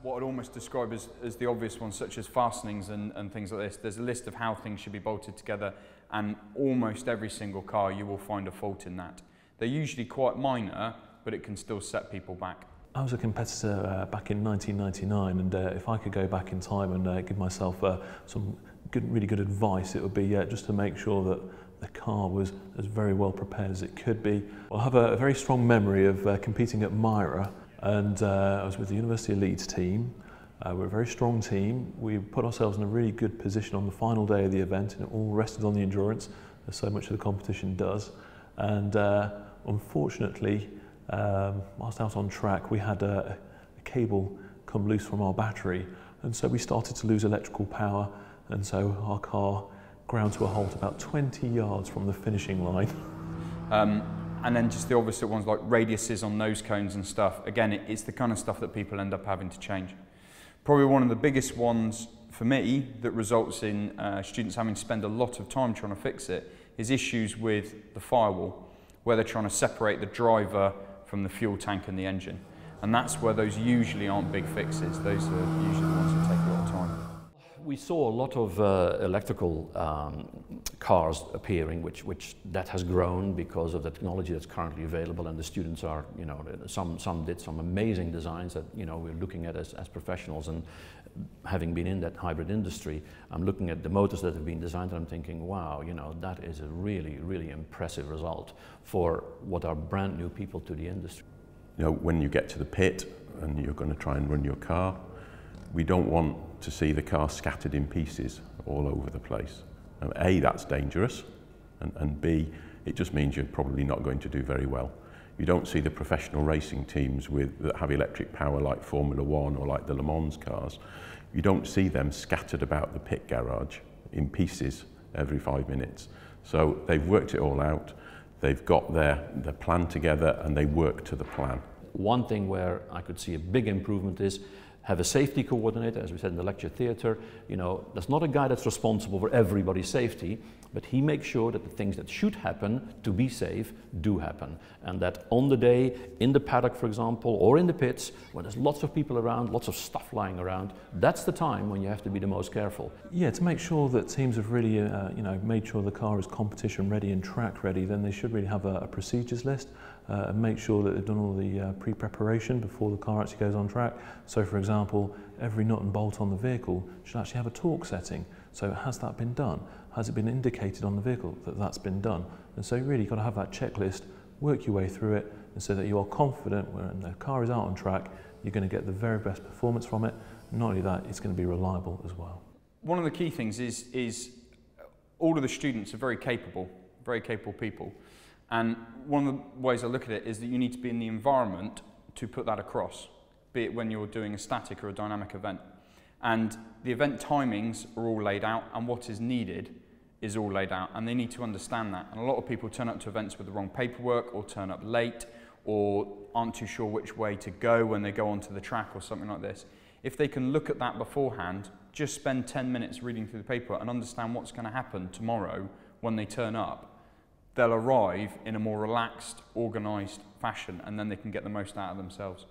what I'd almost describe as the obvious ones, such as fastenings and things like this. There's a list of how things should be bolted together, and almost every single car you will find a fault in that. They're usually quite minor, but it can still set people back. I was a competitor back in 1999, and if I could go back in time and give myself some really good advice, it would be just to make sure that the car was as very well prepared as it could be. I have a very strong memory of competing at MIRA, and I was with the University of Leeds team. We're a very strong team. We put ourselves in a really good position on the final day of the event, and it all rested on the endurance, as so much of the competition does. And unfortunately, whilst out on track, we had a cable come loose from our battery, and so we started to lose electrical power, and so our car ground to a halt about 20 yards from the finishing line. And then just the obvious ones like radiuses on nose cones and stuff. Again, it's the kind of stuff that people end up having to change. Probably one of the biggest ones for me that results in students having to spend a lot of time trying to fix it is issues with the firewall, where they're trying to separate the driver from the fuel tank and the engine. And that's where those usually aren't big fixes. Those are usually the ones that take a lot of time. We saw a lot of electrical cars appearing, which that has grown because of the technology that's currently available, and the students are, you know, some did some amazing designs that, you know, we're looking at as professionals, and having been in that hybrid industry, I'm looking at the motors that have been designed and I'm thinking, wow, you know, that is a really, really impressive result for what are brand new people to the industry. You know, when you get to the pit and you're going to try and run your car, we don't want to see the car scattered in pieces all over the place. And A, that's dangerous, and B, it just means you're probably not going to do very well. You don't see the professional racing teams that have electric power like Formula One or like the Le Mans cars. You don't see them scattered about the pit garage in pieces every 5 minutes. So they've worked it all out, they've got their plan together, and they work to the plan. One thing where I could see a big improvement is have a safety coordinator, as we said in the lecture theatre. You know, that's not a guy that's responsible for everybody's safety, but he makes sure that the things that should happen to be safe do happen. And that on the day, in the paddock, for example, or in the pits, when there's lots of people around, lots of stuff lying around, that's the time when you have to be the most careful. Yeah, to make sure that teams have really, you know, made sure the car is competition ready and track ready, then they should really have a procedures list and make sure that they've done all the pre-preparation before the car actually goes on track. So, for example, every nut and bolt on the vehicle should actually have a torque setting. So has that been done? Has it been indicated on the vehicle that that's been done? And so really you've got to have that checklist, work your way through it, and so that you are confident when the car is out on track, you're going to get the very best performance from it. And not only that, it's going to be reliable as well. One of the key things is all of the students are very capable people. And one of the ways I look at it is that you need to be in the environment to put that across, be it when you're doing a static or a dynamic event. And the event timings are all laid out, and what is needed is all laid out, and they need to understand that. And a lot of people turn up to events with the wrong paperwork, or turn up late, or aren't too sure which way to go when they go onto the track or something like this. If they can look at that beforehand, just spend 10 minutes reading through the paperwork and understand what's going to happen tomorrow when they turn up, they'll arrive in a more relaxed, organised fashion, and then they can get the most out of themselves.